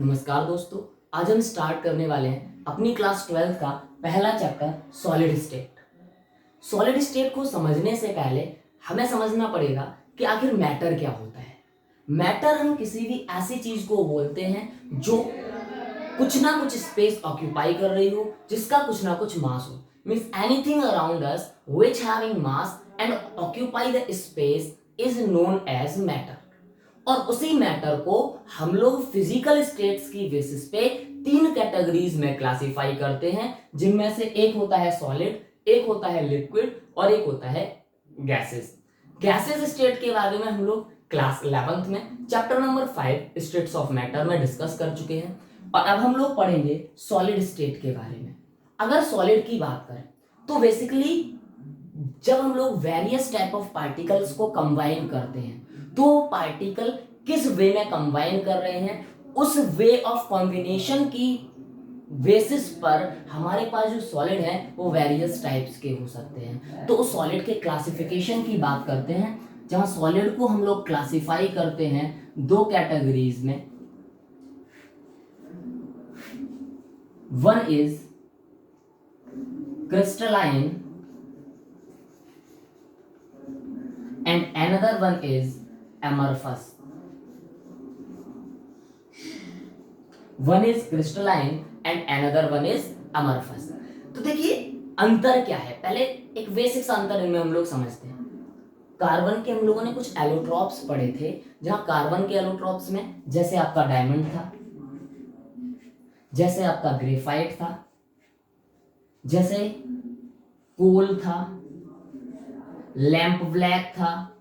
नमस्कार दोस्तों, आज हम स्टार्ट करने वाले हैं अपनी क्लास 12 का पहला chapter solid state. Solid state को समझने से पहले हमें समझना पड़ेगा कि आखिर मैटर क्या होता है। मैटर हम किसी भी ऐसी चीज को बोलते हैं जो कुछ ना कुछ स्पेस ऑक्यूपाई कर रही हो, जिसका कुछ ना कुछ मास हो। Means anything around us which having mass and occupy the space is known as matter. और उसी मैटर को हम लोग फिजिकल स्टेट्स की बेसिस पे तीन कैटेगरीज में क्लासिफाई करते हैं, जिनमें से एक होता है सॉलिड, एक होता है लिक्विड और एक होता है गैसेस। गैसेस स्टेट के बारे में हम लोग क्लास 11th में chapter number 5 states of matter में डिस्कस कर चुके हैं। और अब हम लोग पढ़ेंगे सॉलिड स्टेट के बारे में। अगर सॉलिड की बात करें तो बेसिकली जब हम लोग वेरियस टाइप ऑफ पार्टिकल्स को कंबाइन करते हैं तो पार्टिकल किस वे में कंबाइन कर रहे हैं, उस वे ऑफ कॉम्बिनेशन की बेसिस पर हमारे पास जो सॉलिड है वो वेरियस टाइप्स के हो सकते हैं। तो उस सॉलिड के क्लासिफिकेशन की बात करते हैं, जहां सॉलिड को हम लोग क्लासिफाई करते हैं दो कैटेगरीज में। One is crystalline and another one is amorphous. One is crystalline and another one is amorphous. तो देखिए अंतर क्या है, पहले एक बेसिक सा अंतर इनमें हम लोग समझते हैं। कार्बन के हम लोगों ने कुछ एलोट्रॉप्स पढ़े थे, जहां कार्बन के एलोट्रॉप्स में जैसे आपका डायमंड था, जैसे आपका ग्रेफाइट था, जैसे कोल था, लैंप ब्लैक था,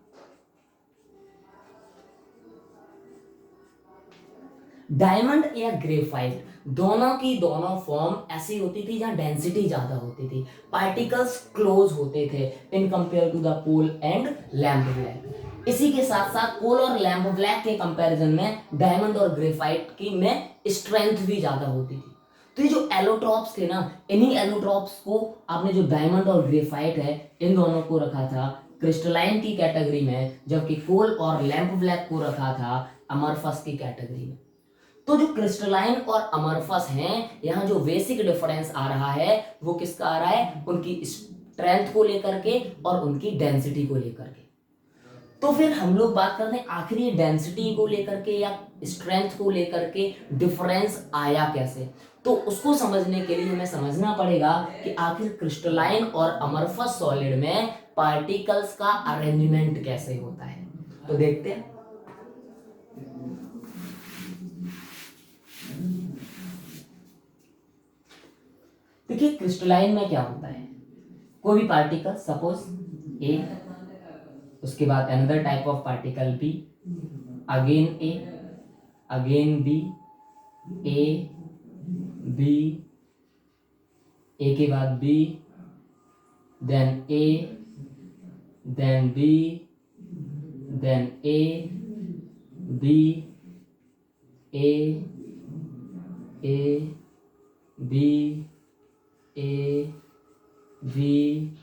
डायमंड या ग्रेफाइट, दोनों की दोनों फॉर्म ऐसी होती थी जहां डेंसिटी ज्यादा होती थी, पार्टिकल्स क्लोज होते थे in compare to the coal and lamp black. इसी के साथ साथ कोल और लैंप ब्लैक के कंपैरिजन में डायमंड और ग्रेफाइट की में स्ट्रेंथ भी ज्यादा होती थी। तो ये जो एलोट्रॉप्स थे ना, इन्हीं एलोट्रॉप्स को आपने जो डायमंड और ग्रेफाइट है इन दोनों को रखा था क्रिस्टलाइन की कैटेगरी में, जबकि कोल और लैंप ब्लैक को रखा था अमरफस की कैटेगरी में। तो जो क्रिस्टलाइन और अमरफस हैं, यहाँ जो बेसिक डिफरेंस आ रहा है वो किसका आ रहा है, उनकी स्ट्रेंथ को लेकर के और उनकी डेंसिटी को लेकर के। तो फिर हम लोग बात करते हैं आखिर ये डेंसिटी को लेकर के या स्ट्रेंथ को लेकर के डिफरेंस आया कैसे। तो उसको समझने के लिए हमें समझना पड़ेगा कि आखिर क्रिस्टलाइन और अमरफस सॉलिड में पार्टिकल्स का अरेंजमेंट कैसे होता है। तो देखते हैं। देखिए क्रिस्टलाइन में क्या होता है, कोई भी पार्टिकल सपोज ए, उसके बाद another type of particle B, again A, again B, A B, A के बाद B, then A, then B, then A, B, A, B, A, B,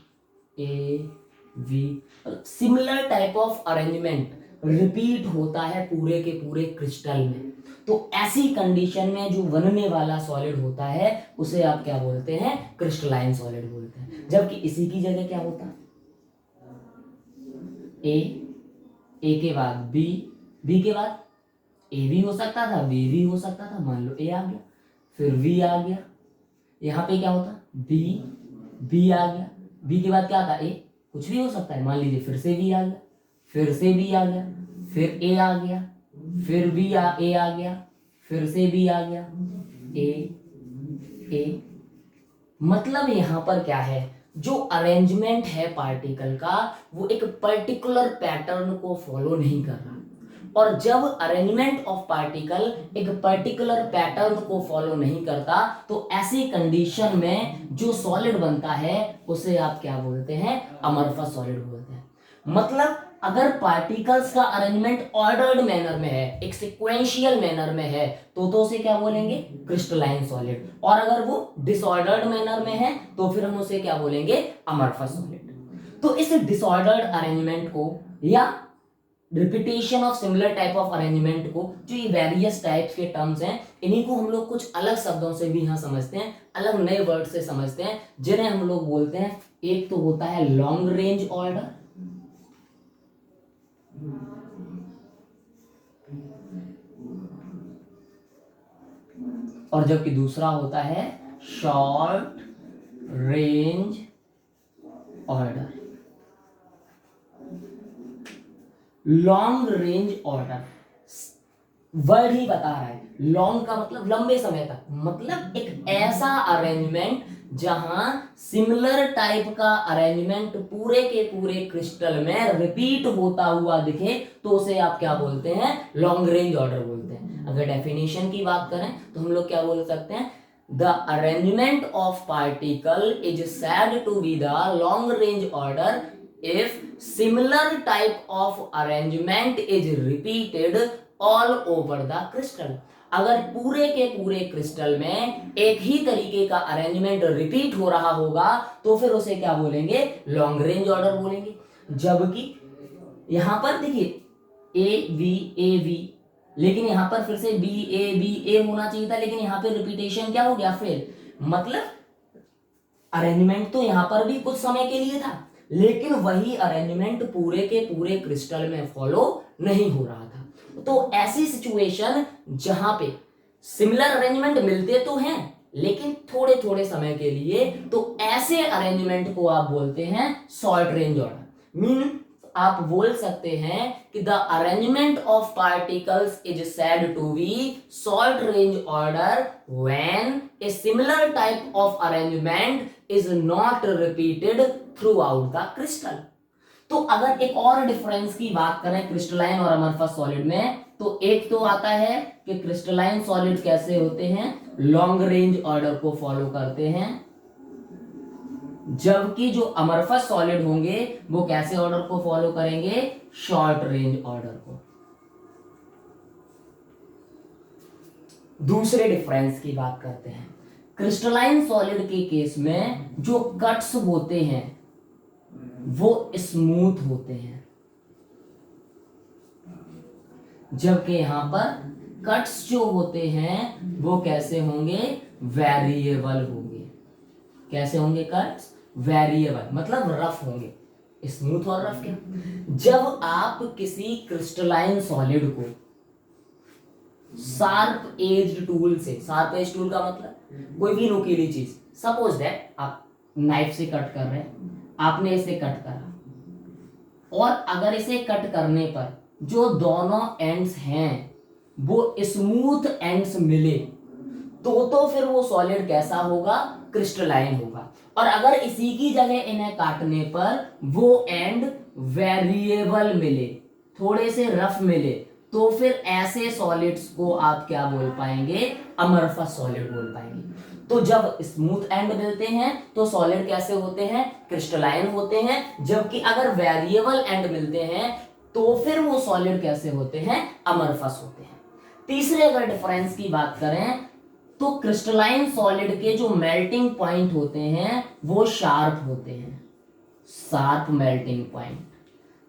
A, B. Similar type of arrangement repeat होता है पूरे के पूरे crystal में। तो ऐसी कंडीशन में जो बनने वाला सॉलिड होता है उसे आप क्या बोलते हैं, क्रिस्टलाइन सॉलिड बोलते हैं। जबकि इसी की जगह क्या होता है, ए के बाद बी, बी के बाद ए भी हो सकता था, बी भी हो सकता था, मान लो ए आ गया, फिर वी आ गया, यहाँ पे क्या होता बी आ गया, बी के बाद क्या था ए, कुछ भी हो सकता है, मान लीजिए फिर से बी आ गया, फिर से बी आ गया, फिर ए आ गया, फिर ए आ गया, फिर से बी आ गया, ए। मतलब यहाँ पर क्या है, जो अरेंजमेंट है पार्टिकल का वो एक पर्टिकुलर पैटर्न को फॉलो नहीं कर रहा। और जब अरेंजमेंट ऑफ पार्टिकल एक पर्टिकुलर पैटर्न को फॉलो नहीं करता तो ऐसी कंडीशन में जो सॉलिड बनता है उसे आप क्या बोलते हैं, अमरफस सॉलिड बोलते हैं। मतलब अगर पार्टिकल्स का अरेंजमेंट ऑर्डर्ड मैनर में है, एक सिक्वेंशियल मैनर में है, तो उसे क्या बोलेंगे, क्रिस्टलाइन सॉलिड। और अगर वो डिसऑर्डर्ड मैनर में है तो फिर हम उसे क्या बोलेंगे, अमरफस सॉलिड। तो इस डिसऑर्डर्ड अरेंजमेंट को या repetition of similar type of arrangement को, जो ये वेरियस टाइप्स के टर्म्स हैं, इन्हीं को हम लोग कुछ अलग शब्दों से भी यहाँ समझते हैं, अलग नए वर्ड से समझते हैं, जिन्हें हम लोग बोलते हैं, एक तो होता है लॉन्ग रेंज ऑर्डर, और जबकि दूसरा होता है short range order. Long range order word ही बता रहा है, लॉन्ग का मतलब लंबे समय तक, मतलब एक ऐसा अरेंजमेंट जहां सिमिलर टाइप का अरेंजमेंट पूरे के पूरे क्रिस्टल में रिपीट होता हुआ दिखे, तो उसे आप क्या बोलते हैं, लॉन्ग रेंज ऑर्डर बोलते हैं। अगर डेफिनेशन की बात करें तो हम लोग क्या बोल सकते हैं, the arrangement of particle is said to be the long range order if similar type of arrangement is repeated all over the crystal। अगर पूरे के पूरे क्रिस्टल में एक ही तरीके का अरेंजमेंट रिपीट हो रहा होगा तो फिर उसे क्या बोलेंगे, लॉन्ग रेंज ऑर्डर बोलेंगे। जबकि यहां पर देखिए ए वी, लेकिन यहां पर फिर से बी ए होना चाहिए था, लेकिन यहां पे रिपीटेशन क्या हो गया, फेल। मतलब अरेंजमेंट तो यहां पर भी कुछ समय के लिए था, लेकिन वही अरेंजमेंट पूरे के पूरे क्रिस्टल में फॉलो नहीं हो रहा था। तो ऐसी सिचुएशन जहां पे सिमिलर अरेंजमेंट मिलते तो हैं लेकिन थोड़े थोड़े समय के लिए, तो ऐसे अरेंजमेंट को आप बोलते हैं शॉर्ट रेंज ऑर्डर। मीन आप बोल सकते हैं कि the arrangement of particles is said to be short range order when a similar type of arrangement is not repeated throughout the crystal. तो अगर एक और डिफरेंस की बात करें क्रिस्टलाइन और अमरफस सॉलिड में, तो एक तो आता है कि क्रिस्टलाइन सॉलिड कैसे होते हैं, लॉन्ग रेंज ऑर्डर को फॉलो करते हैं, जबकि जो अमरफस सॉलिड होंगे वो कैसे ऑर्डर को फॉलो करेंगे, शॉर्ट रेंज ऑर्डर को। दूसरे डिफरेंस की बात करते हैं, क्रिस्टलाइन सॉलिड के केस में जो कट्स होते हैं वो स्मूथ होते हैं, जबकि यहां पर कट्स जो होते हैं वो कैसे होंगे, वेरिएबल होंगे। कैसे होंगे कट्स, वेरिएबल, मतलब रफ होंगे। स्मूथ और रफ क्या, जब आप किसी क्रिस्टलाइन सॉलिड को शार्प एज्ड टूल से, शार्प एज टूल का मतलब कोई भी नुकीली चीज, सपोज दैट आप नाइफ से कट कर रहे हैं, आपने इसे कट करा, और अगर इसे कट करने पर जो दोनों एंड्स हैं वो स्मूथ एंड्स मिले, तो फिर वो सॉलिड कैसा होगा, क्रिस्टलाइन होगा। और अगर इसी की जगह इन्हें काटने पर वो एंड वेरिएबल मिले, थोड़े से रफ मिले, तो फिर ऐसे सॉलिड्स को आप क्या बोल पाएंगे, अमरफस सॉलिड बोल पाएंगे। तो जब स्मूथ एंड मिलते हैं तो सॉलिड कैसे होते हैं, क्रिस्टलाइन होते हैं, जबकि अगर वेरिएबल एंड मिलते हैं तो फिर वो सॉलिड कैसे होते हैं, अमरफस होते हैं। तीसरे अगर डिफरेंस की बात करें तो क्रिस्टलाइन सॉलिड के जो मेल्टिंग पॉइंट होते हैं वो शार्प होते हैं, शार्प मेल्टिंग पॉइंट,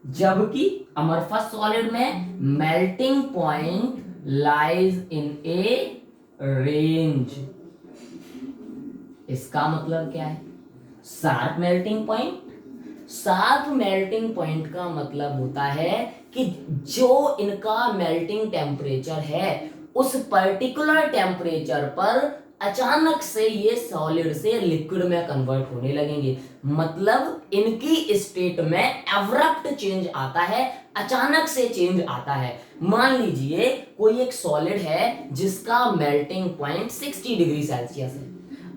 जबकि अमरफस सॉलिड में melting point lies in A range. इसका मतलब क्या है, sharp melting point, sharp melting point का मतलब होता है कि जो इनका मेल्टिंग टेम्परेचर है उस पर्टिकुलर टेम्परेचर पर अचानक से ये सॉलिड से लिक्विड में कन्वर्ट होने लगेंगे। मतलब इनकी स्टेट में एब्रप्ट चेंज आता है, अचानक से चेंज आता है। मान लीजिए कोई एक सॉलिड है जिसका मेल्टिंग पॉइंट 60 डिग्री सेल्सियस है,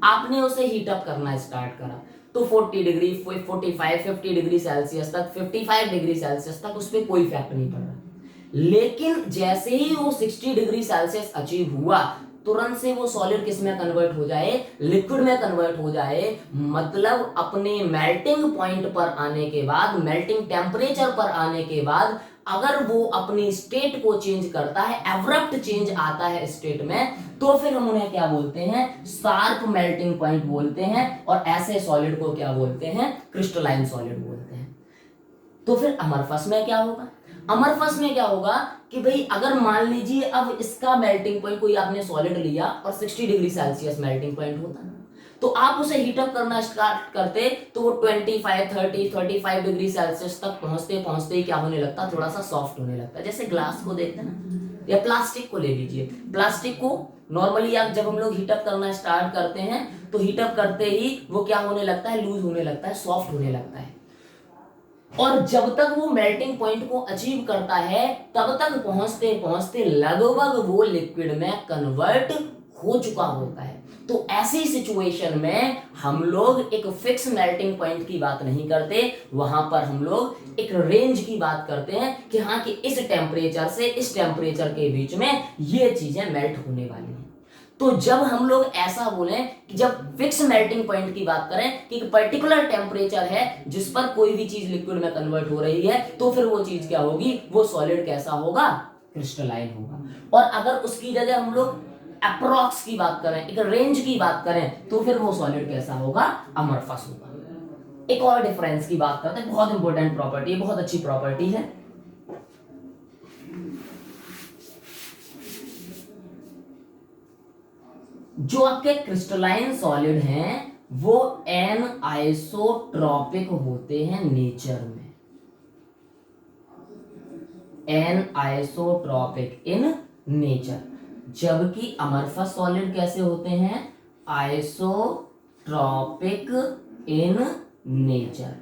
आपने उसे हीट अप करना स्टार्ट करा तो 40 डिग्री, 45, 50 डिग्री सेल्सियस तक, 55 डिग्री सेल्सियस तक उस पर कोई इफेक्ट नहीं पड़ रहा। लेकिन जैसे ही वो 60 डिग्री सेल्सियस अचीव हुआ, तुरंत से वो सॉलिड किस में कन्वर्ट हो जाए, लिक्विड में कन्वर्ट हो जाए। मतलब अपने मेल्टिंग पॉइंट पर आने के बाद, मेल्टिंग टेम्परेचर पर आने के बाद अगर वो अपनी स्टेट को चेंज करता है, एब्रप्ट चेंज आता है स्टेट में, तो फिर हम उन्हें क्या बोलते हैं, शार्प मेल्टिंग पॉइंट बोलते हैं। और ऐसे सॉलिड को क्या बोलते हैं, क्रिस्टलाइन सॉलिड बोलते हैं। तो फिर अमरफस में क्या होगा, अमरफस में क्या होगा कि भाई अगर मान लीजिए अब इसका मेल्टिंग पॉइंट, कोई आपने सॉलिड लिया और 60 डिग्री सेल्सियस मेल्टिंग पॉइंट होता, तो आप उसे हीटअप करना स्टार्ट करते तो वो 25 30 35 डिग्री सेल्सियस तक पहुंचते पहुंचते ही क्या होने लगता, थोड़ा सा सॉफ्ट होने लगता है। जैसे ग्लास को देखते हैं ना, या प्लास्टिक को ले लीजिए, प्लास्टिक को नॉर्मली आप जब हम लोग हीटअप करना स्टार्ट करते हैं तो हीटअप करते ही वो क्या होने लगता है, लूज होने लगता है, सॉफ्ट होने लगता है। और जब तक वो मेल्टिंग पॉइंट को अचीव करता है तब तक पहुंचते पहुंचते लगभग वो लिक्विड में कन्वर्ट हो चुका होता है। तो ऐसी सिचुएशन में हम लोग एक फिक्स मेल्टिंग पॉइंट की बात नहीं करते, वहां पर हम लोग एक रेंज की बात करते हैं कि हाँ कि इस टेम्परेचर से इस टेम्परेचर के बीच में ये चीजें मेल्ट होने वाली हैं। तो जब हम लोग ऐसा बोलें कि जब फिक्स मेल्टिंग पॉइंट की बात करें कि एक पर्टिकुलर टेम्परेचर है जिस पर कोई भी चीज लिक्विड में कन्वर्ट हो रही है, तो फिर वो चीज क्या होगी, वो सॉलिड कैसा होगा, क्रिस्टलाइन होगा। और अगर उसकी जगह हम लोग अप्रॉक्स की बात करें, एक रेंज की बात करें, तो फिर वो सॉलिड कैसा होगा, अमरफस होगा। एक और डिफरेंस की बात करते हैं, बहुत इंपॉर्टेंट प्रॉपर्टी है, बहुत अच्छी प्रॉपर्टी है। जो आपके क्रिस्टलाइन सॉलिड हैं वो एन आइसोट्रॉपिक होते हैं नेचर में, एन आइसोट्रॉपिक इन नेचर। जबकि अमरफस सॉलिड कैसे होते हैं, आइसोट्रॉपिक इन नेचर।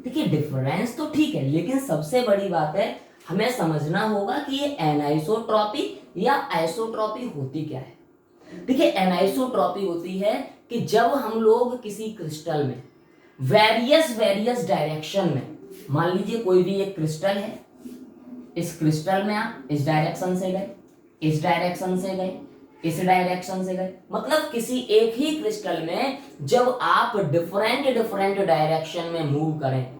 देखिए डिफरेंस तो ठीक है, लेकिन सबसे बड़ी बात है हमें समझना होगा कि ये एनाइसोट्रॉपी या आइसोट्रॉपी होती क्या है। देखिए एनाइसोट्रॉपी होती है कि जब हम लोग किसी क्रिस्टल में वेरियस वेरियस डायरेक्शन में, मान लीजिए कोई भी एक क्रिस्टल है, इस क्रिस्टल में आप इस डायरेक्शन से गए, इस डायरेक्शन से गए, इस डायरेक्शन से गए, मतलब किसी एक ही क्रिस्टल में जब आप डिफरेंट डिफरेंट डायरेक्शन में मूव करें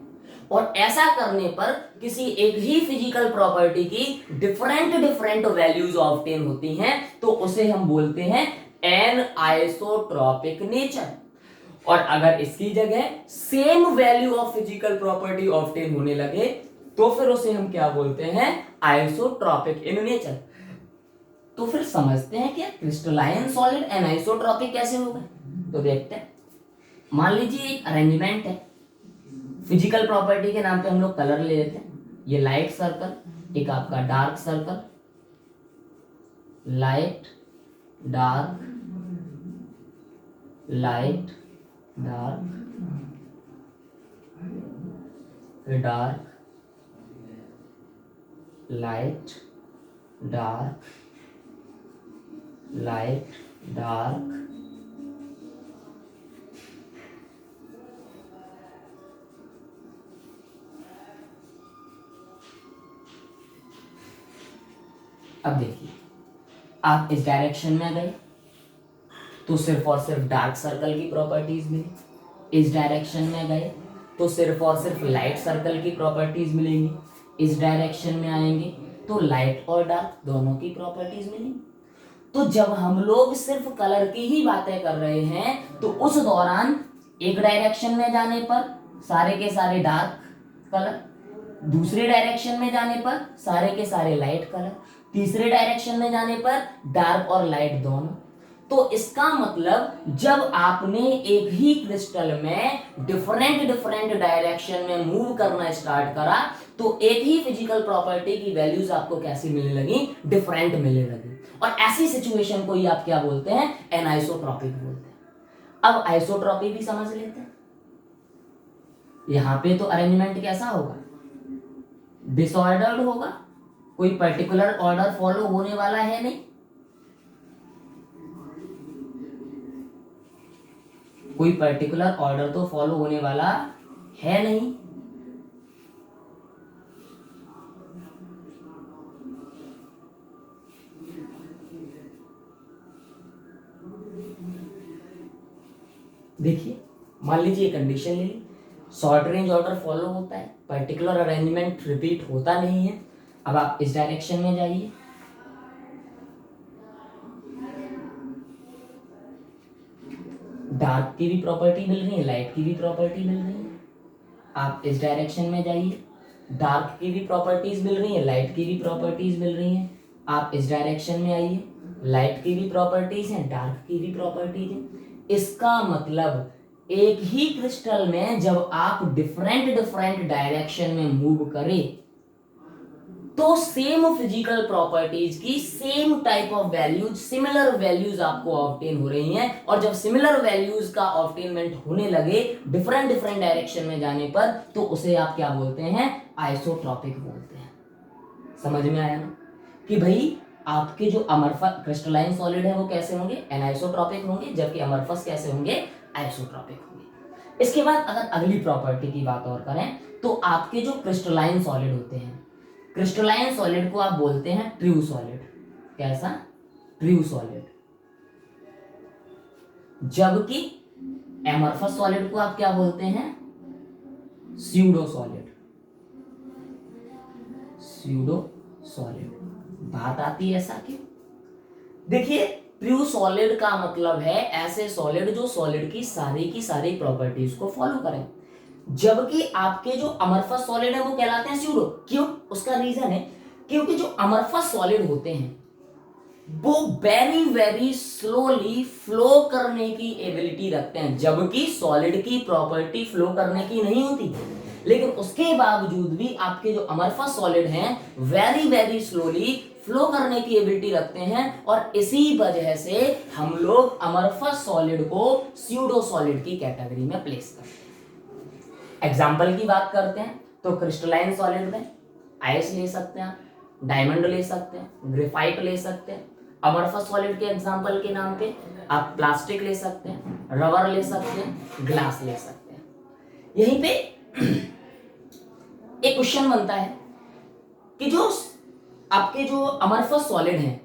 और ऐसा करने पर किसी एक ही फिजिकल प्रॉपर्टी की डिफरेंट डिफरेंट वैल्यूज ऑब्टेन होती हैं, तो उसे हम बोलते हैं एन आइसोट्रॉपिक नेचर। और अगर इसकी जगह same value of physical property obtain होने लगे तो फिर उसे हम क्या बोलते हैं, आइसोट्रॉपिक इन नेचर। तो फिर समझते हैं कि क्रिस्टलाइन सॉलिड एनाइसोट्रॉपिक कैसे होगा। तो देखते हैं, मान लीजिए एक अरेंजमेंट है, फिजिकल प्रॉपर्टी के नाम पे हम लोग कलर ले लेते हैं, ये लाइट सर्कल, एक आपका dark circle, light dark, light dark, dark light dark, light dark, अब देखिए आप इस डायरेक्शन में गए तो सिर्फ और सिर्फ डार्क सर्कल की प्रॉपर्टीज मिली, इस डायरेक्शन में गए तो सिर्फ और सिर्फ लाइट सर्कल की प्रॉपर्टीज मिलेंगी, इस डायरेक्शन में आएंगे तो लाइट और डार्क दोनों की प्रॉपर्टीज मिलेंगी। तो जब हम लोग सिर्फ कलर की ही बातें कर रहे हैं तो उस दौरान एक डायरेक्शन में जाने पर सारे के सारे डार्क कलर, दूसरे डायरेक्शन में जाने पर सारे के सारे लाइट कलर, तीसरे डायरेक्शन में जाने पर डार्क और लाइट दोनों। तो इसका मतलब जब आपने एक ही क्रिस्टल में डिफरेंट डिफरेंट डायरेक्शन में मूव करना स्टार्ट करा तो एक ही फिजिकल प्रॉपर्टी की वैल्यूज आपको कैसी मिलने लगी, डिफरेंट मिलने लगी। और ऐसी सिचुएशन को ही आप क्या बोलते हैं, एनाइसोट्रॉपिक बोलते हैं। अब आइसोट्रॉपी भी समझ लेते हैं। यहां पे तो अरेंजमेंट कैसा होगा, डिसऑर्डर्ड होगा, कोई पर्टिकुलर ऑर्डर फॉलो होने वाला है नहीं, कोई पर्टिकुलर ऑर्डर तो फॉलो होने वाला है नहीं। देखिए मान लीजिए कंडीशन ले ली, शॉर्ट रेंज ऑर्डर फॉलो होता है, पर्टिकुलर अरेंजमेंट रिपीट होता नहीं है। अब आप इस डायरेक्शन में जाइए, डार्क की भी प्रॉपर्टी मिल रही है, लाइट की भी प्रॉपर्टी मिल रही है। आप इस डायरेक्शन में जाइए, डार्क की भी प्रॉपर्टीज मिल रही है, लाइट की भी प्रॉपर्टीज मिल रही हैं। आप इस डायरेक्शन में आइए, लाइट की भी प्रॉपर्टीज हैं, डार्क की भी प्रॉपर्टीज हैं। इसका मतलब एक ही क्रिस्टल में जब आप डिफरेंट डिफरेंट डायरेक्शन में मूव करें तो सेम फिजिकल प्रॉपर्टीज की same type of values, similar values आपको ऑब्टेन हो रही हैं। और जब सिमिलर वैल्यूज का ऑब्टेनमेंट होने लगे डिफरेंट डिफरेंट डायरेक्शन में जाने पर, तो उसे आप क्या बोलते हैं? आइसोट्रॉपिक बोलते हैं। समझ में आया ना कि भाई आपके जो अमरफस क्रिस्टलाइन सॉलिड है वो कैसे होंगे? एनाइसोट्रॉपिक होंगे, जबकि अमरफस कैसे होंगे? आइसोट्रॉपिक होंगे। इसके बाद अगर अगली प्रॉपर्टी की बात और करें तो आपके जो क्रिस्टलाइन सॉलिड होते हैं, क्रिस्टलाइन सॉलिड को आप बोलते हैं ट्रू सॉलिड। कैसा? True solid. जबकि एमरफस सॉलिड को आप क्या बोलते हैं? Pseudo solid. Pseudo solid. बात आती है ऐसा क्यों? देखिए, ट्रू सॉलिड का मतलब है ऐसे सॉलिड जो सॉलिड की सारी प्रॉपर्टीज को फॉलो करें। जबकि आपके जो अमरफस सॉलिड है वो कहलाते हैं स्यूडो। क्यों? उसका रीजन है क्योंकि जो अमरफस सॉलिड होते हैं वो वेरी वेरी स्लोली फ्लो करने की एबिलिटी रखते हैं, जबकि सॉलिड की प्रॉपर्टी फ्लो करने की नहीं होती। लेकिन उसके बावजूद भी आपके जो अमरफस सॉलिड हैं वेरी वेरी स्लोली फ्लो करने की एबिलिटी रखते हैं, और इसी वजह से हम लोग अमरफस सॉलिड को स्यूडो सॉलिड की कैटेगरी में प्लेस करते हैं। एग्जाम्पल की बात करते हैं तो क्रिस्टलाइन सॉलिड में आइस ले सकते हैं, डायमंड ले सकते हैं, ग्रेफाइट ले सकते हैं। अमरफस सॉलिड के एग्जाम्पल के नाम पे आप प्लास्टिक ले सकते हैं, रबर ले सकते हैं, ग्लास ले सकते हैं। यहीं पे एक क्वेश्चन बनता है कि जो आपके जो अमरफस सॉलिड हैं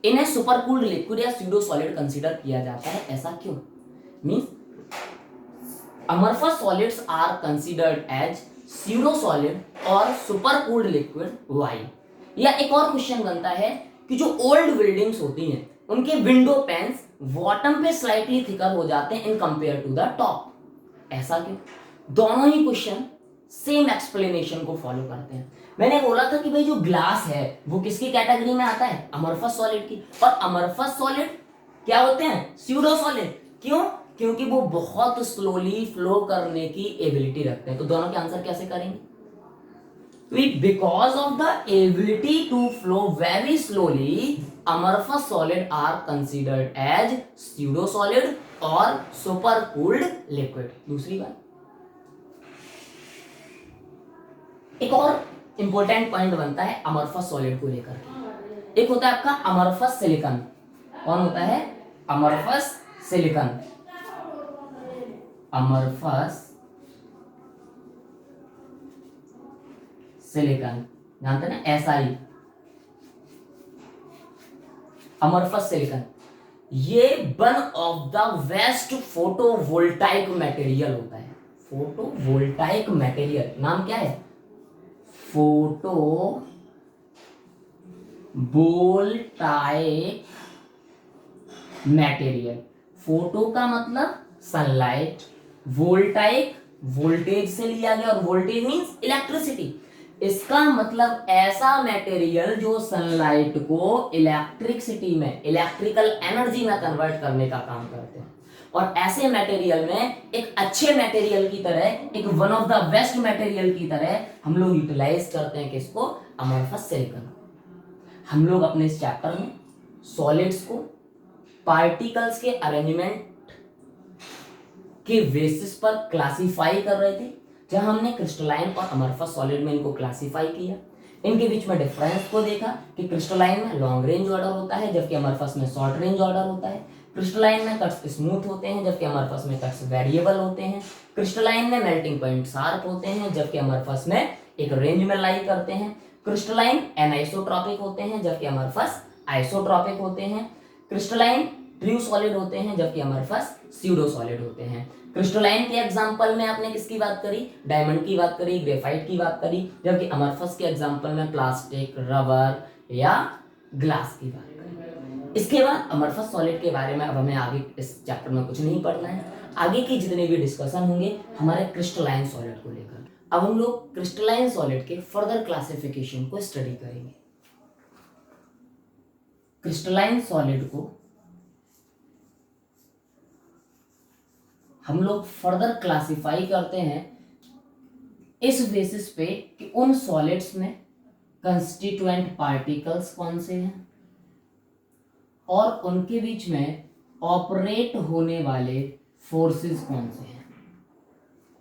इन्हें सुपर कूल्ड लिक्विड या स्यूडो सॉलिड कंसीडर किया जाता है, ऐसा क्यों? Means amorphous solids are considered as pseudo solid और super cooled liquid, why? या एक और क्वेश्चन बनता है कि जो ओल्ड बिल्डिंग्स होती हैं उनके विंडो पैन्स बॉटम पे स्लाइटली थिकर हो जाते हैं in compare to the top, ऐसा क्यों? दोनों ही क्वेश्चन सेम एक्सप्लेनेशन को फॉलो करते हैं। मैंने बोला था कि भाई जो ग्लास है वो किसकी कैटेगरी में आता है? अमरफस सॉलिड की। और अमरफस सॉलिड क्या होते हैं? Pseudo solid. क्यों? क्योंकि वो बहुत स्लोली फ्लो करने की एबिलिटी रखते हैं। तो दोनों के आंसर कैसे करेंगे? Because of the ability to flow very slowly amorphous solid are considered as pseudo solid और सुपर कूल्ड लिक्विड। दूसरी बात, एक और इंपॉर्टेंट पॉइंट बनता है अमरफस सॉलिड को लेकर। एक होता है आपका अमरफस सिलिकॉन। कौन होता है? Amorphous silicon. अमरफस सिलिकॉन जानते हैं ना, SI, अमरफस सिलिकॉन। ये one of the best photovoltaic material होता है। फोटोवोल्टाइक मटेरियल नाम क्या है? Photo voltaic material. फोटो का मतलब सनलाइट, वोल्टाइक वोल्टेज से लिया गया, और वोल्टेज मींस इलेक्ट्रिसिटी। इसका मतलब ऐसा मटेरियल जो सनलाइट को इलेक्ट्रिसिटी में, इलेक्ट्रिकल एनर्जी में कन्वर्ट करने का काम करते हैं। और ऐसे मटेरियल में एक अच्छे मटेरियल की तरह, एक one of the best material की तरह हम लोग यूटिलाइज करते हैं किसको? Amorphous silicon. हम लोग अपने इस चैप्टर में सॉलिड्स को पार्टिकल्स के अरेंजमेंट के बेसिस पर क्लासिफाई कर रहे थे, जहां हमने क्रिस्टलाइन और अमरफस सॉलिड में इनको क्लासिफाई किया। इनके बीच में डिफरेंस को देखा कि क्रिस्टलाइन में लॉन्ग रेंज ऑर्डर होता है जबकि अमरफस में शॉर्ट रेंज ऑर्डर होता है। क्रिस्टलाइन में कट्स स्मूथ होते हैं जबकि अमरफस में कट्स वेरिएबल होते हैं। क्रिस्टलाइन में मेल्टिंग पॉइंट शार्प होते हैं जबकि अमरफस में एक रेंज में लाई करते हैं। क्रिस्टलाइन एनाइसोट्रॉपिक होते हैं जबकि अमरफस आइसोट्रॉपिक होते हैं। क्रिस्टलाइन ट्रू सॉलिड होते हैं जबकि अमरफस स्यूडो सॉलिड होते हैं। क्रिस्टलाइन के एग्जांपल में आपने किसकी बात करी? डायमंड की बात करी, ग्रेफाइट की बात करी, जबकि अमरफस के एग्जांपल में प्लास्टिक, रबर या ग्लास की बात करी। इसके बाद अमरफस सॉलिड के बारे में अब हमें आगे इस चैप्टर में कुछ नहीं पढ़ना है। आगे के जितने भी डिस्कशन होंगे हमारे क्रिस्टलाइन सॉलिड को लेकर। अब हम लोग क्रिस्टलाइन सॉलिड के फर्दर क्लासिफिकेशन को स्टडी करेंगे। क्रिस्टलाइन सॉलिड को हम लोग फर्दर क्लासिफाई करते हैं इस बेसिस पे कि उन सॉलिड्स में कंस्टिट्यूएंट पार्टिकल्स कौन से हैं और उनके बीच में ऑपरेट होने वाले फोर्सेस कौन से हैं।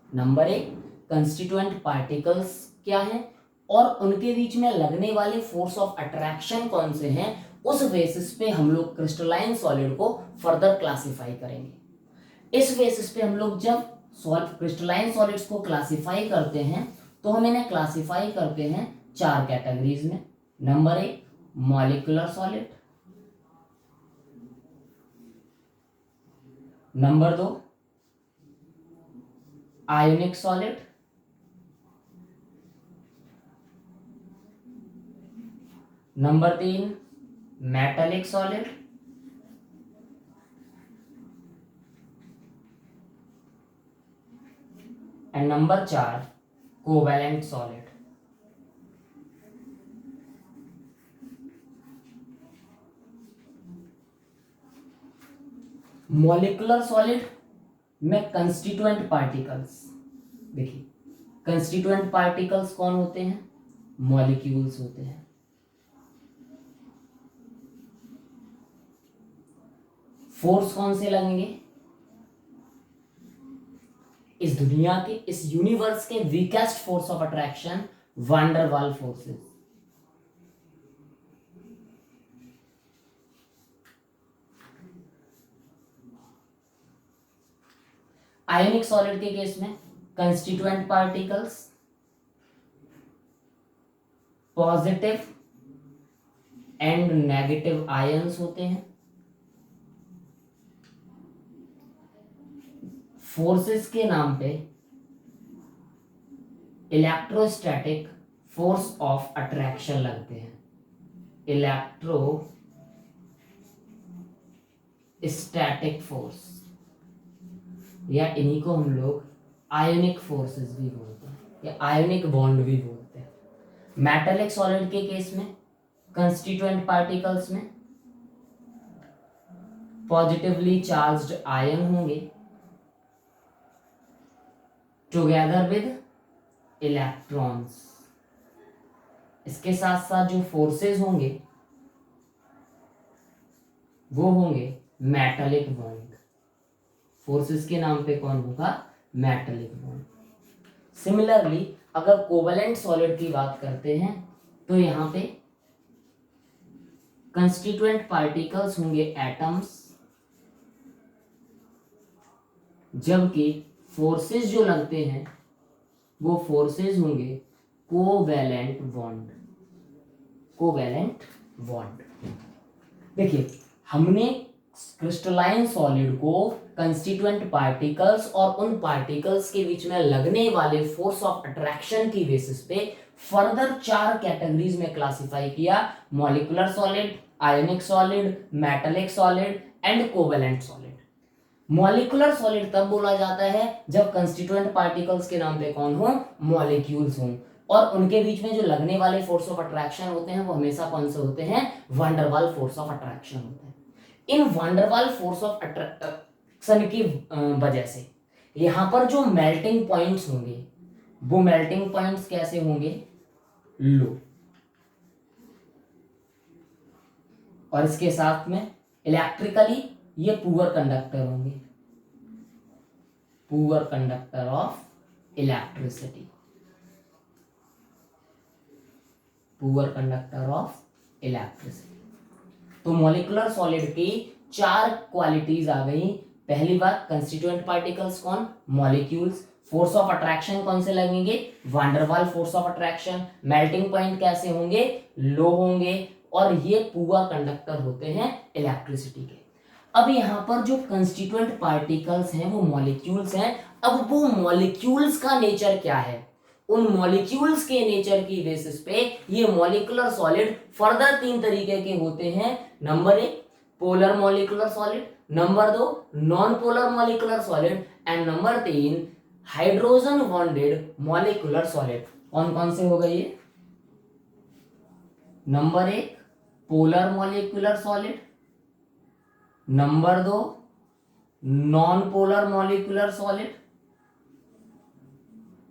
नंबर 1, कंस्टिट्यूएंट पार्टिकल्स क्या हैं और उनके बीच में लगने वाले फोर्स ऑफ अट्रैक्शन कौन से हैं। उस बेसिस पे हम लोग क्रिस्टलाइन सॉलिड को फर्दर क्लासिफाई करेंगे। इस बेसिस पे हम लोग जब क्रिस्टलाइन सॉलिड्स को क्लासिफाई करते हैं तो हम इन्हें क्लासिफाई करते हैं 4 कैटेगरीज में। Number 1, molecular solid. Number 2, ionic solid. Number 3, metallic solid. And number 4, covalent solid. Molecular solid में कंस्टिट्यूएंट पार्टिकल्स, देखिए कंस्टिट्यूएंट पार्टिकल्स कौन होते हैं, मॉलिक्यूल्स होते हैं। फोर्स कौन से लगेंगे, इस दुनिया के, इस यूनिवर्स के वीकेस्ट फोर्स ऑफ अट्रैक्शन वान डर वाल फोर्सेस। आयोनिक सॉलिड के केस में constituent particles positive and negative ions होते हैं। फोर्सेस के नाम पे इलेक्ट्रोस्टैटिक फोर्स ऑफ अट्रैक्शन लगते हैं। इलेक्ट्रोस्टैटिक फोर्स, या इन्हीं को हम लोग आयोनिक फोर्सेस भी बोलते हैं या आयोनिक बॉन्ड भी बोलते हैं। मेटालिक सॉलिड के केस में कंस्टिट्यूएंट पार्टिकल्स में पॉजिटिवली चार्ज्ड आयन होंगे टुगेदर विद इलेक्ट्रॉन्स। इसके साथ साथ जो फोर्सेस होंगे वो होंगे मेटालिक बॉन्ड। फोर्सेस के नाम पे कौन होगा, मेटालिक बॉन्ड। सिमिलरली अगर कोवैलेंट सॉलिड की बात करते हैं तो यहां पे कंस्टिट्यूएंट पार्टिकल्स होंगे एटम्स, जबकि फोर्सेस जो लगते हैं वो फोर्सेस होंगे कोवैलेंट बॉन्ड। कोवैलेंट बॉन्ड, देखिए हमने क्रिस्टलाइन सॉलिड को कंस्टिट्यूएंट पार्टिकल्स और उन पार्टिकल्स के बीच में लगने वाले फोर्स ऑफ अट्रैक्शन की बेसिस पे फर्दर 4 कैटेगरीज में क्लासिफाई किया। Molecular solid, ionic solid, metallic solid and covalent solid. Molecular solid तब बोला जाता है जब कंस्टिट्यूएंट पार्टिकल्स के नाम पे कौन हो, मॉलिक्यूल्स हों और उनके बीच में जो लगने वाले फोर्स ऑफ अट्रैक्शन होते हैं वो हमेशा कौन से होते हैं, वान डर वाल फोर्स ऑफ अट्रैक्शन होते हैं। इन वान डर वाल फोर्स ऑफ अट्रैक्शन की वजह से यहां पर जो मेल्टिंग पॉइंट्स होंगे वो मेल्टिंग पॉइंट्स कैसे होंगे, लो, और इसके साथ में इलेक्ट्रिकली ये पुअर कंडक्टर होंगे, poor conductor of electricity, poor conductor of electricity. तो मॉलिक्यूलर सॉलिड की 4 क्वालिटीज आ गई। पहली बात, कंस्टिट्यूएंट पार्टिकल्स कौन, मॉलिक्यूल्स। फोर्स ऑफ अट्रैक्शन कौन से लगेंगे, वान डर वाल force of attraction. Melting point कैसे होंगे, लो होंगे, और ये पुअर कंडक्टर होते हैं इलेक्ट्रिसिटी के। अब यहाँ पर जो कंस्टिट्यूएंट पार्टिकल्स हैं वो मॉलिक्यूल्स हैं। अब वो मॉलिक्यूल्स का नेचर क्या है, उन मॉलिक्यूल्स के नेचर की बेसिस पे ये मॉलिक्यूलर सॉलिड फर्दर 3 तरीके के होते हैं। Number 1, polar molecular solid. Number 2 non polar molecular solid, and number 3 hydrogen bonded molecular solid. कौन कौन से हो गए ये? Number 1 polar molecular solid, number 2 non polar molecular solid,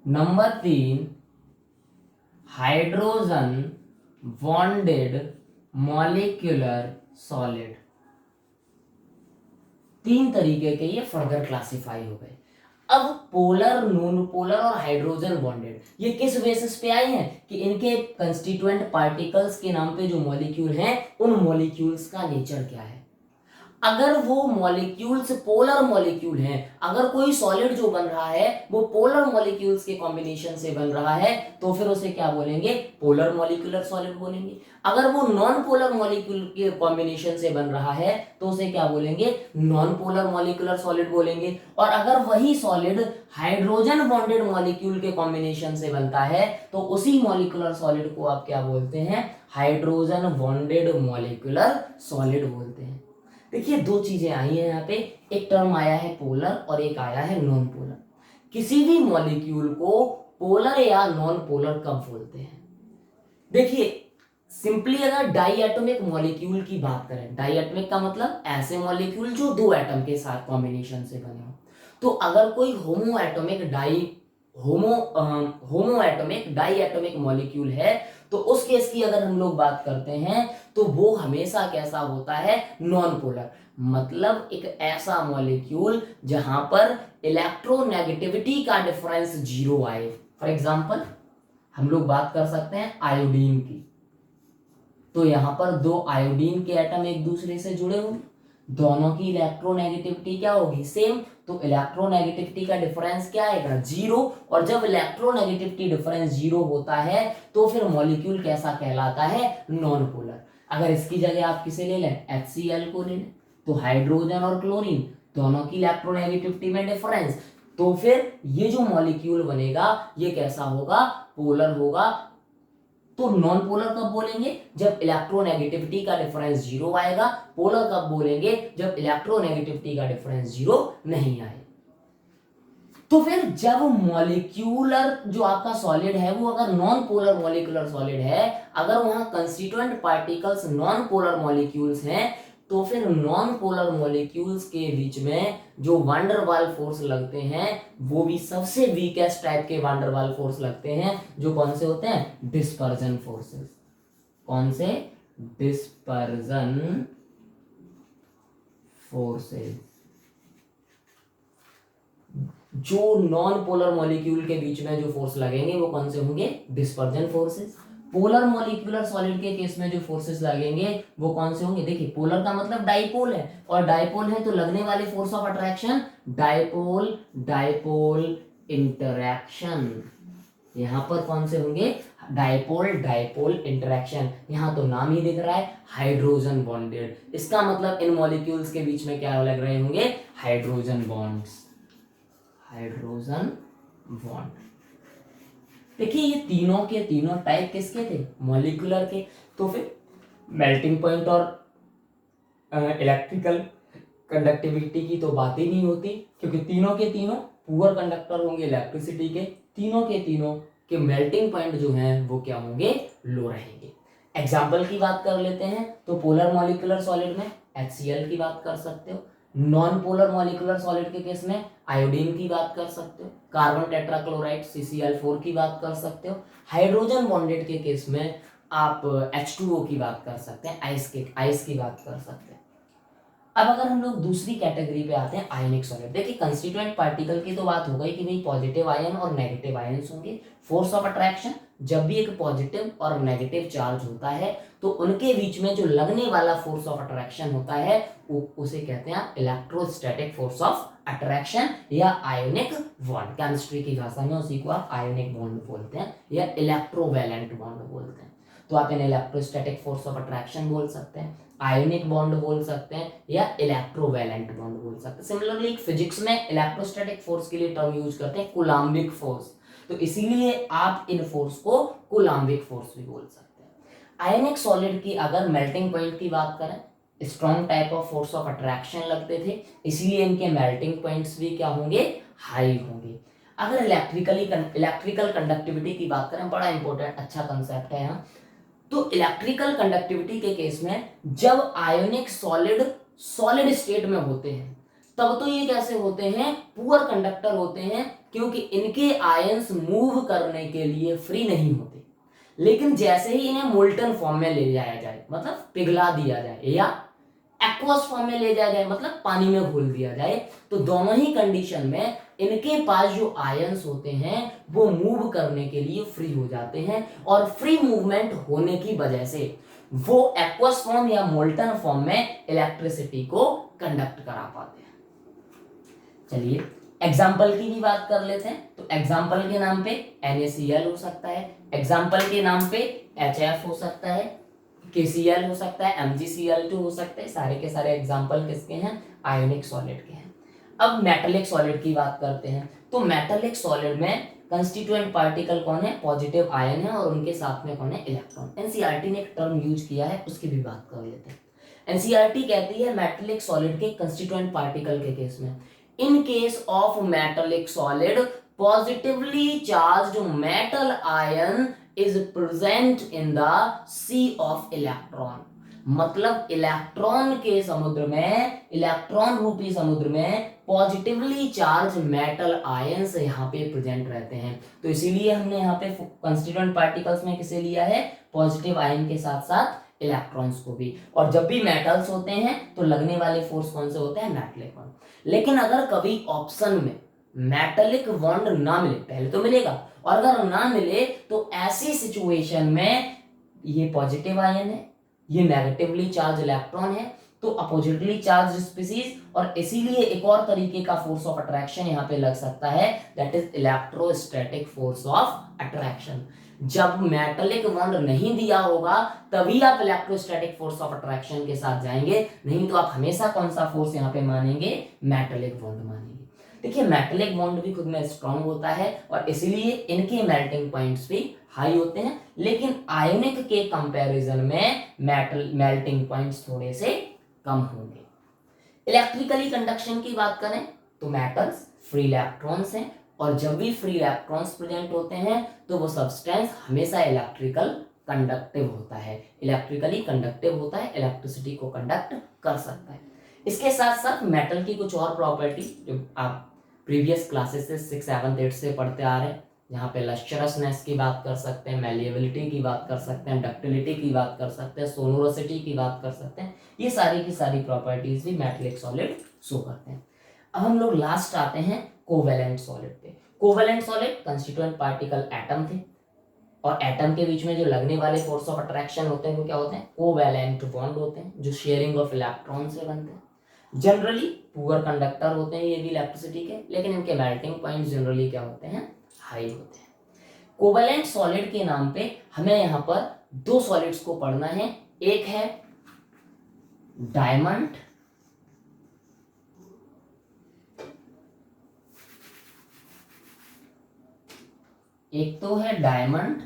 number 3 hydrogen bonded molecular solid. 3 तरीके के ये फर्दर क्लासिफाई हो गए। अब पोलर, नॉन पोलर और हाइड्रोजन बॉन्डेड ये किस बेसिस पे आए हैं कि इनके कंस्टिट्यूएंट पार्टिकल्स के नाम पे जो मॉलिक्यूल हैं उन मॉलिक्यूल्स का नेचर क्या है। अगर वो मॉलिक्यूल्स पोलर मॉलिक्यूल हैं, अगर कोई सॉलिड जो बन रहा है वो पोलर मॉलिक्यूल्स के कॉम्बिनेशन से बन रहा है तो फिर उसे क्या बोलेंगे? पोलर मॉलिक्यूलर सॉलिड बोलेंगे। अगर वो नॉन पोलर मॉलिक्यूल के कॉम्बिनेशन से बन रहा है तो उसे क्या बोलेंगे? नॉन पोलर मॉलिक्यूलर सॉलिड बोलेंगे। और अगर वही सॉलिड हाइड्रोजन बॉन्डेड मॉलिक्यूल के कॉम्बिनेशन से बनता है तो उसी मॉलिक्यूलर सॉलिड को आप क्या बोलते हैं? हाइड्रोजन बॉन्डेड मॉलिक्यूलर सॉलिड बोलते हैं। देखिए 2 चीजें आई हैं यहाँ पे, एक टर्म आया है पोलर और एक आया है नॉन पोलर। किसी भी मॉलिक्यूल को पोलर या नॉन पोलर कब बोलते हैं? देखिए सिंपली अगर डाई एटॉमिक मॉलिक्यूल की बात करें, डाई एटॉमिक का मतलब ऐसे मॉलिक्यूल जो 2 एटम के साथ कॉम्बिनेशन से बने हो। तो अगर कोई homoatomic diatomic molecule है तो उस केस की अगर हम लोग बात करते हैं तो वो हमेशा कैसा होता है? Non polar. मतलब एक ऐसा मॉलिक्यूल जहां पर इलेक्ट्रोनेगेटिविटी का डिफरेंस 0 आए। फॉर एग्जांपल हम लोग बात कर सकते हैं आयोडीन की, तो यहां पर 2 आयोडीन के एटम एक दूसरे से जुड़े होंगे, दोनों की इलेक्ट्रोनेगेटिविटी क्या होगी? सेम। तो इलेक्ट्रोनेगेटिविटी का डिफरेंस क्या आएगा? 0। और जब इलेक्ट्रोनेगेटिविटी डिफरेंस 0 होता है तो फिर मॉलिक्यूल कैसा कहलाता है? Non polar. अगर इसकी जगह आप किसे ले लें? HCl को ले लें, तो हाइड्रोजन और क्लोरीन दोनों की इलेक्ट्रोनेगेटिविटी में डिफरेंस, तो फिर ये जो मॉलिक्यूल बनेगा ये कैसा होगा? पोलर होगा। तो नॉन पोलर कब बोलेंगे? जब इलेक्ट्रोनेगेटिविटी का डिफरेंस 0 आएगा। पोलर कब बोलेंगे? जब इलेक्ट्रोनेगेटिविटी का डिफरेंस 0 नहीं आए। तो फिर जब मॉलिक्यूलर जो आपका सॉलिड है वो अगर नॉन पोलर मॉलिक्यूलर सॉलिड है, अगर वहां constituent particles non polar molecules हैं, तो फिर नॉन पोलर मॉलिक्यूल्स के बीच में जो वांडरवाल फोर्स लगते हैं वो भी सबसे वीकेस्ट टाइप के वांडरवाल फोर्स लगते हैं, जो कौन से होते हैं? Dispersion forces. कौन से? Dispersion forces. जो नॉन पोलर मॉलिक्यूल के बीच में जो फोर्स लगेंगे वो कौन से होंगे? Dispersion forces. Polar molecular solid के केस में जो फोर्सेस लगेंगे वो कौन से होंगे? देखिए पोलर का मतलब डाइपोल है, और डाइपोल है तो लगने वाले force of attraction dipole dipole interaction. यहां पर कौन से होंगे? Dipole dipole interaction. यहां तो नाम ही दिख रहा है हाइड्रोजन बॉन्डेड, इसका मतलब इन मॉलिक्यूल्स के बीच में क्या लग रहे होंगे? Hydrogen bonds, hydrogen bond. देखिए ये तीनों के तीनों टाइप किसके थे? मॉलिक्यूलर के। तो फिर मेल्टिंग पॉइंट और इलेक्ट्रिकल कंडक्टिविटी की तो बात ही नहीं होती, क्योंकि तीनों के तीनों पुअर कंडक्टर होंगे इलेक्ट्रिसिटी के। तीनों के मेल्टिंग पॉइंट जो हैं वो क्या होंगे? लो रहेंगे। एग्जाम्पल की बात कर लेते हैं तो पोलर मॉलिक्यूलर सॉलिड में HCl की बात कर सकते हो, नॉन पोलर मॉलिक्यूलर सॉलिड के केस में आयोडीन की बात कर सकते हो, कार्बन टेट्राक्लोराइड CCl4 की बात कर सकते हो, हाइड्रोजन बॉन्डेड के केस में आप H2O की बात कर सकते हैं, आइस की बात कर सकते हैं। अब अगर हम लोग दूसरी कैटेगरी पे आते हैं आयनिक सॉलिड। देखिए कंस्टिट्यूएंट पार्टिकल की तो बात हो गई कि भाई पॉजिटिव आयन और नेगेटिव आयन्स होंगे। फोर्स ऑफ अट्रैक्शन, जब भी एक पॉजिटिव और नेगेटिव चार्ज होता है तो उनके बीच में जो लगने वाला फोर्स ऑफ अट्रैक्शन होता है उसे कहते हैं इलेक्ट्रोस्टैटिक फोर्स ऑफ अट्रैक्शन या आयोनिक बॉन्ड। केमिस्ट्री की भाषा में उसी को आप आयोनिक बॉन्ड बोलते हैं या इलेक्ट्रोवैलेंट बॉन्ड बोलते हैं। तो आप इन्हें इलेक्ट्रोस्टैटिक फोर्स ऑफ अट्रैक्शन बोल सकते हैं, आयोनिक बॉन्ड बोल सकते हैं या इलेक्ट्रोवैलेंट बॉन्ड बोल सकते हैं। सिमिलरली फिजिक्स में इलेक्ट्रोस्टैटिक फोर्स के लिए टर्म यूज करते हैं कूलाम्बिक फोर्स, तो इसीलिए आप इन फोर्स को कूलाम्बिक फोर्स भी बोल सकते हैं। आयनिक सॉलिड की अगर मेल्टिंग पॉइंट की बात करें strong type of force of attraction लगते थे, इसीलिए इनके मेल्टिंग पॉइंट्स भी क्या होंगे, हाई होंगे। अगर इलेक्ट्रिकल कंडक्टिविटी की बात करें, बड़ा इंपॉर्टेंट अच्छा कंसेप्ट है यहाँ। तो इलेक्ट्रिकल कंडक्टिविटी के केस में जब आयोनिक सॉलिड स्टेट में होते हैं तब तो ये कैसे होते हैं, पुअर कंडक्टर होते हैं, क्योंकि इनके आयंस मूव करने के लिए फ्री नहीं होते। लेकिन जैसे ही इन्हें मोल्टन फॉर्म में ले जाया जाए, मतलब पिघला दिया जाए, या एक्वस फॉर्म में ले जाया जाए, मतलब पानी में घोल दिया जाए, तो दोनों ही कंडीशन में इनके पास जो आयंस होते हैं वो मूव करने के लिए फ्री हो जाते हैं, और फ्री मूवमेंट होने की वजह से वो एक्वस फॉर्म या मोल्टन फॉर्म में इलेक्ट्रिसिटी को कंडक्ट करा पाते हैं। चलिए एग्जाम्पल की भी बात कर लेते हैं। तो एग्जाम्पल के नाम पे NaCl हो सकता है, एग्जाम्पल के नाम पे HF हो सकता है, KCl हो सकता है, MgCl2 हो सकता है। सारे के सारे एग्जाम्पल किसके हैं, आयोनिक सॉलिड के हैं। अब मेटालिक सॉलिड की बात करते हैं। तो मेटालिक सॉलिड में कंस्टिट्यूएंट पार्टिकल कौन है, पॉजिटिव आयन है, और उनके साथ में कौन है, इलेक्ट्रॉन। एनसीईआरटी ने एक टर्म यूज किया है, उसकी भी बात कर लेते हैं। एनसीईआरटी कहती है मेटालिक सॉलिड के कंस्टिट्यूएंट पार्टिकल के केस में, in case of metallic solid positively charged metal ion is present in the sea of electron. मतलब इलेक्ट्रॉन के समुद्र में, इलेक्ट्रॉन रूपी समुद्र में पॉजिटिवली चार्ज मेटल आयंस यहाँ पे प्रेजेंट रहते हैं। तो इसीलिए हमने यहाँ पे कंस्टिट्यूएंट पार्टिकल्स में किसे लिया है, पॉजिटिव आयन के साथ साथ इलेक्ट्रॉन्स को भी। और जब भी मेटल्स होते हैं तो लगने वाले फोर्स कौन से होते हैं, मेटलिक बॉन्ड। लेकिन अगर कभी ऑप्शन में मेटलिक बॉन्ड ना मिले, पहले तो मिलेगा, और अगर ना मिले तो ऐसी सिचुएशन में ये पॉजिटिव आयन है, ये नेगेटिवली चार्ज इलेक्ट्रॉन है, तो अपोजिटली चार्ज स्पीसीज, और इसीलिए एक और तरीके का फोर्स ऑफ अट्रैक्शन यहाँ पे लग सकता है, that is electrostatic force of attraction. जब मेटलिक बॉन्ड नहीं दिया होगा तभी आप इलेक्ट्रोस्टैटिक फोर्स ऑफ अट्रैक्शन के साथ जाएंगे, नहीं तो आप हमेशा कौन सा फोर्स यहाँ पे मानेंगे, मेटलिक बॉन्ड मानेंगे। देखिए मेटलिक बॉन्ड भी खुद में स्ट्रॉन्ग होता है, और इसीलिए इनके मेल्टिंग पॉइंट्स भी हाई होते हैं, लेकिन आयोनिक के कंपैरिजन में मेल्टिंग पॉइंट्स थोड़े से कम होंगे। इलेक्ट्रिकली कंडक्शन की बात करें तो मेटल्स फ्री इलेक्ट्रॉन्स हैं, और जब भी फ्री इलेक्ट्रॉन्स प्रेजेंट होते हैं तो वो सब्सटेंस हमेशा इलेक्ट्रिकल कंडक्टिव होता है, इलेक्ट्रिकली कंडक्टिव होता है, इलेक्ट्रिसिटी को कंडक्ट कर सकता है। इसके साथ साथ मेटल की कुछ और प्रॉपर्टी जो आप प्रीवियस क्लासेस से 6, 7, 8 से पढ़ते आ रहे हैं, यहाँ पे लस्चरसनेस की बात कर सकते हैं, मैलिएबिलिटी की बात कर सकते हैं, डक्टिलिटी की बात कर सकते हैं, सोनोरोसिटी की बात कर सकते हैं। ये सारी की सारी प्रॉपर्टीज भी मेटलिक सॉलिड शो करते हैं। अब हम लोग लास्ट आते हैं कोवेलेंट सॉलिड पे। Covalent solid constituent particle atom थे, और एटम के बीच में जो लगने वाले फोर्स ऑफ अट्रैक्शन होते हैं वो क्या होते हैं, कोवेलेंट बॉन्ड होते हैं, जो शेयरिंग ऑफ इलेक्ट्रॉन से बनते हैं। जनरली पुअर कंडक्टर होते हैं ये भी इलेक्ट्रिसिटी के, लेकिन इनके मेल्टिंग पॉइंट जनरली क्या होते हैं, हाई होते हैं। कोवेलेंट सॉलिड के नाम पे हमें यहाँ पर दो सॉलिड्स को पढ़ना है, एक है डायमंड, एक तो है डायमंड,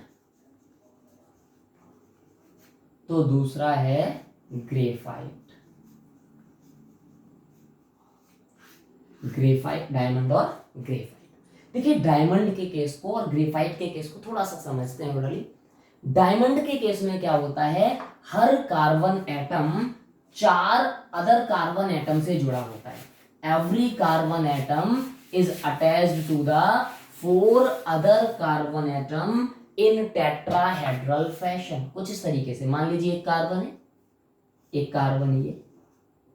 तो दूसरा है ग्रेफाइट। ग्रेफाइट, डायमंड और ग्रेफाइट। देखिए डायमंड के केस को और ग्रेफाइट के केस को थोड़ा सा समझते हैं ओरली। डायमंड के केस में क्या होता है, हर carbon atom 4 other carbon atom से जुड़ा होता है। Every carbon atom is attached to the 4 other carbon atom in tetrahedral fashion. कुछ इस तरीके से, मान लीजिए एक कार्बन है, एक कार्बन ये,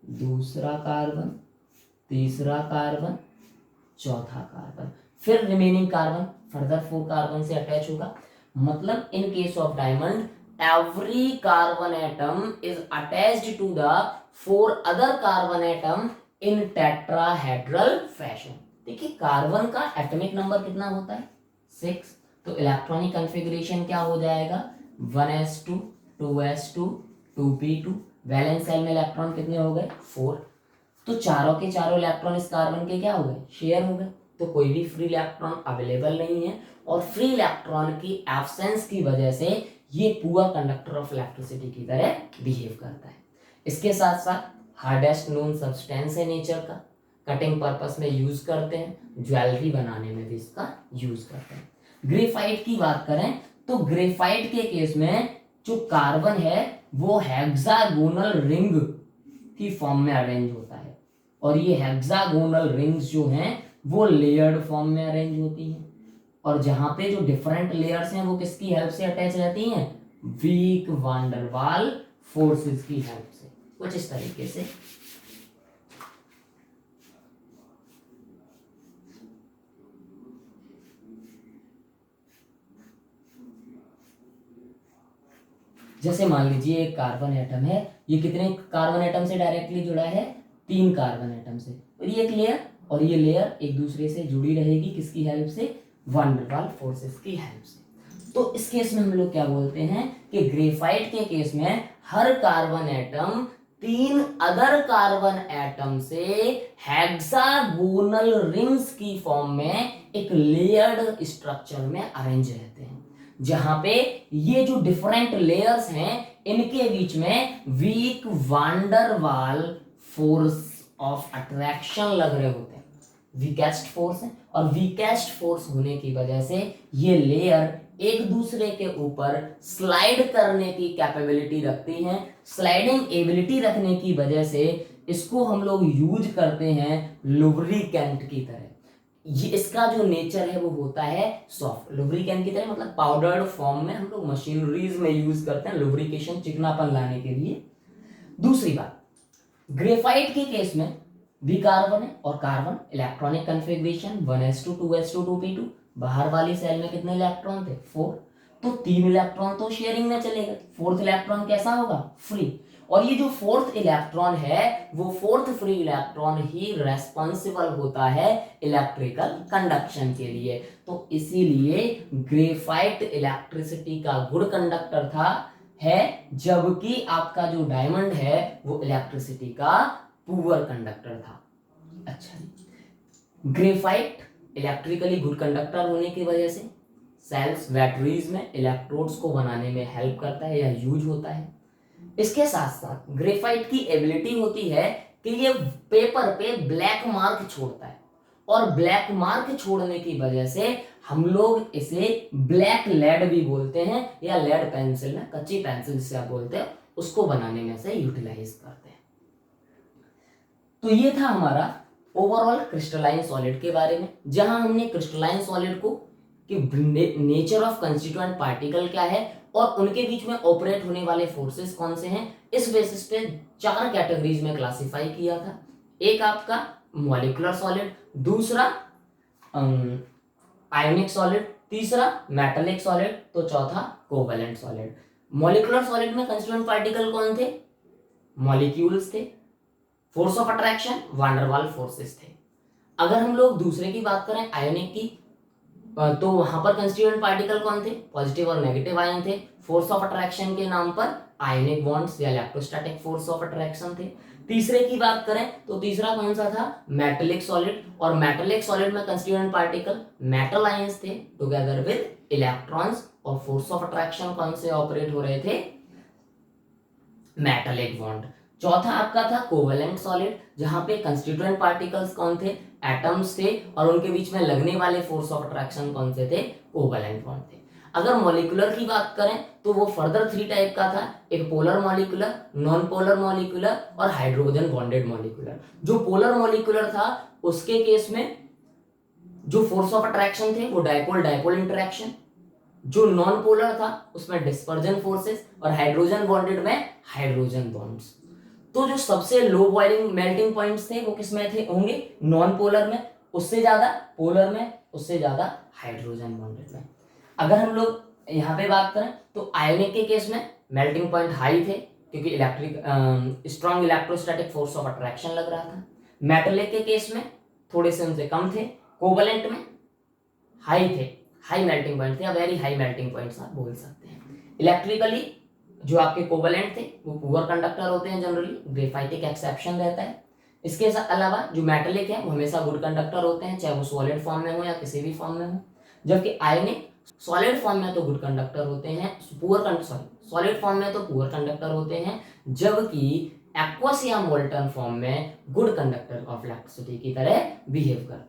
दूसरा कार्बन, तीसरा कार्बन, चौथा कार्बन, फिर रिमेनिंग कार्बन फर्दर 4 कार्बन से अटैच होगा। मतलब in case of diamond every carbon atom is attached to the 4 other carbon atom in tetrahedral fashion. देखिए कार्बन का एटॉमिक नंबर कितना होता है, 6, तो इलेक्ट्रॉनिक कॉन्फ़िगरेशन क्या हो जाएगा, 1s2 2s2 2p2। Valence shell में इलेक्ट्रॉन कितने हो गए, 4। तो चारों के चारों इलेक्ट्रॉन इस कार्बन के क्या हो गए, शेयर हो गए, तो कोई भी फ्री इलेक्ट्रॉन अवेलेबल नहीं है, और फ्री इलेक्ट्रॉन की एब्सेंस की वजह से ये पुअर कंडक्टर ऑफ इलेक्ट्रिसिटी की तरह बिहेव करता है। इसके साथ साथ हार्डेस्ट नोन सब्सटेंस है नेचर का, कटिंग पर्पस में यूज करते हैं, ज्वेलरी बनाने में भी इसका यूज करते हैं। ग्रेफाइट की बात करें तो ग्रेफाइट के केस में जो कार्बन है वो हेक्सागोनल रिंग की फॉर्म में अरेंज होता है, और ये हेक्सागोनल रिंग्स जो हैं वो लेयर्ड फॉर्म में अरेंज होती हैं, और जहां पे जो डिफरेंट लेयर्स हैं वो किसकी हेल्प से अटैच रहती हैं, वीक वान डर वाल फोर्सेस की हेल्प से, कुछ इस तरीके से। जैसे मान लीजिए एक कार्बन एटम है, ये कितने कार्बन एटम से डायरेक्टली जुड़ा है, 3 कार्बन एटम से, और ये एक लेयर और ये लेयर एक दूसरे से जुड़ी रहेगी किसकी हेल्प से, वान डर वाल फोर्सेस की हेल्प से। तो इस केस में हम लोग क्या बोलते हैं कि ग्रेफाइट के केस में हर carbon atom 3 other carbon atom से हेक्सागोनल रिंग्स की फॉर्म में एक लेयर्ड स्ट्रक्चर में अरेंज रहते हैं, जहां पे ये जो डिफरेंट लेयर्स हैं इनके बीच में वीक वान डर वाल फोर्स ऑफ अट्रैक्शन लग रहे होते हैं, वीकेस्ट फोर्स है, और वीकेस्ट फोर्स होने की वजह से ये लेयर एक दूसरे के ऊपर स्लाइड करने की कैपेबिलिटी रखती हैं। स्लाइडिंग एबिलिटी रखने की वजह से इसको हम लोग यूज करते हैं लुब्रिकेंट की तरह। ये इसका जो नेचर है वो होता है सॉफ्ट, लुब्रिकेंट की तरह, मतलब पाउडर्ड फॉर्म में हम लोग मशीनरीज में यूज करते हैं लुब्रिकेशन, चिकनापन लाने के लिए। दूसरी बात, ग्रेफाइट के केस में भी कार्बन है, और carbon electronic configuration 1s2 2s2 2p2, बाहर वाली सेल में कितने इलेक्ट्रॉन थे, 4, तो 3 इलेक्ट्रॉन तो शेयरिंग में चलेगा, फोर्थ इलेक्ट्रॉन कैसा होगा, फ्री, और ये जो फोर्थ इलेक्ट्रॉन है वो फोर्थ फ्री इलेक्ट्रॉन ही रेस्पॉन्सिबल होता है इलेक्ट्रिकल कंडक्शन के लिए। तो इसीलिए ग्रेफाइट इलेक्ट्रिसिटी का गुड कंडक्टर था है, जबकि आपका जो डायमंड है वो इलेक्ट्रिसिटी का पुअर कंडक्टर था। अच्छा, ग्रेफाइट इलेक्ट्रिकली गुड कंडक्टर होने की वजह से सेल्स बैटरीज में इलेक्ट्रोड्स को बनाने में हेल्प करता है या यूज होता है। इसके साथ साथ ग्रेफाइट की एबिलिटी होती है कि ये पेपर पे ब्लैक मार्क छोड़ता है, और ब्लैक मार्क छोड़ने की वजह से हम लोग इसे ब्लैक लेड भी बोलते हैं, या लेड पेंसिल में, कच्ची पेंसिल जिसे आप बोलते हैं, उसको बनाने में से यूटिलाइज करते हैं। तो ये था हमारा ओवरऑल क्रिस्टलाइन सॉलिड के बारे में, जहां हमने क्रिस्टलाइन सॉलिड को कि नेचर ऑफ कंस्टिट्यूएंट पार्टिकल क्या है और उनके बीच में ऑपरेट होने वाले फोर्सेस कौन से हैं, इस बेसिस पे 4 कैटेगरीज में क्लासिफाई किया था। एक आपका मॉलिक्यूलर सॉलिड, दूसरा आयोनिक सॉलिड, तीसरा मेटालिक सॉलिड, तो चौथा कोवेलेंट सॉलिड। मॉलिक्यूलर सॉलिड में कंस्टिट्यूएंट पार्टिकल कौन थे, मॉलिक्यूल्स थे, फोर्स ऑफ अट्रैक्शन वान डर वाल फोर्सेस थे। अगर हम लोग दूसरे की बात करें आयोनिक की, तो वहां पर कंस्टिट्यूएंट पार्टिकल कौन थे, पॉजिटिव और नेगेटिव आयन थे, फोर्स ऑफ अट्रैक्शन के नाम पर आयनिक बॉन्ड्स या इलेक्ट्रोस्टैटिक फोर्स ऑफ अट्रैक्शन थे। तीसरे की बात करें तो तीसरा कौन सा था, मेटालिक सॉलिड, और मेटालिक सॉलिड में कंस्टिट्यूएंट पार्टिकल मेटल आयंस थे टुगेदर विद इलेक्ट्रॉन्स, और फोर्स ऑफ अट्रैक्शन कौन से ऑपरेट हो रहे थे, मेटालिक बॉन्ड। चौथा आपका था कोवेलेंट सॉलिड, जहां पे कंस्टिट्यूएंट पार्टिकल्स कौन थे, एटम्स थे, और उनके बीच में लगने वाले फोर्स ऑफ अट्रैक्शन कौन से थे, कोवेलेंट बॉन्ड थे। अगर मॉलिक्यूलर की बात करें तो वो फर्दर 3 टाइप का था, एक polar molecular, non polar molecular और हाइड्रोजन बॉन्डेड मॉलिक्यूलर। जो पोलर मॉलिक्यूलर था उसके केस में जो फोर्स ऑफ अट्रैक्शन थे वो डायपोल डायपोल इंटरेक्शन, जो नॉन पोलर था उसमें डिस्पर्जन फोर्सेस, और हाइड्रोजन बॉन्डेड में हाइड्रोजन बॉन्ड्स। तो जो सबसे लो बॉइलिंग मेल्टिंग पॉइंट्स थे वो किसमें थे होंगे, नॉन पोलर में, उससे ज्यादा पोलर में, उससे ज्यादा हाइड्रोजन बॉन्डेड में। अगर हम लोग यहाँ पे बात करें तो आयोनिक के केस में मेल्टिंग पॉइंट हाई थे क्योंकि strong electrostatic force of attraction लग रहा था। मेटालिक के केस में थोड़े से उनसे कम थे, कोवेलेंट में हाई थे, हाई मेल्टिंग पॉइंट थे या वेरी हाई मेल्टिंग पॉइंट्स आप बोल सकते हैं। इलेक्ट्रिकली जो आपके कोवेलेंट थे वो पुअर कंडक्टर होते हैं जनरली, ग्रेफाइटिक एक्सेप्शन रहता है। इसके अलावा जो मेटालिक है वो हमेशा गुड कंडक्टर होते हैं, चाहे वो सॉलिड फॉर्म में हो या किसी भी फॉर्म में हो। जबकि आयनिक सॉलिड फॉर्म में तो गुड कंडक्टर होते हैं, सॉलिड फॉर्म में तो पुअर कंडक्टर होते हैं, जबकि एक्वस या मोल्टन फॉर्म में गुड कंडक्टर ऑफ इलेक्ट्रिसिटी की तरह बिहेव करता है।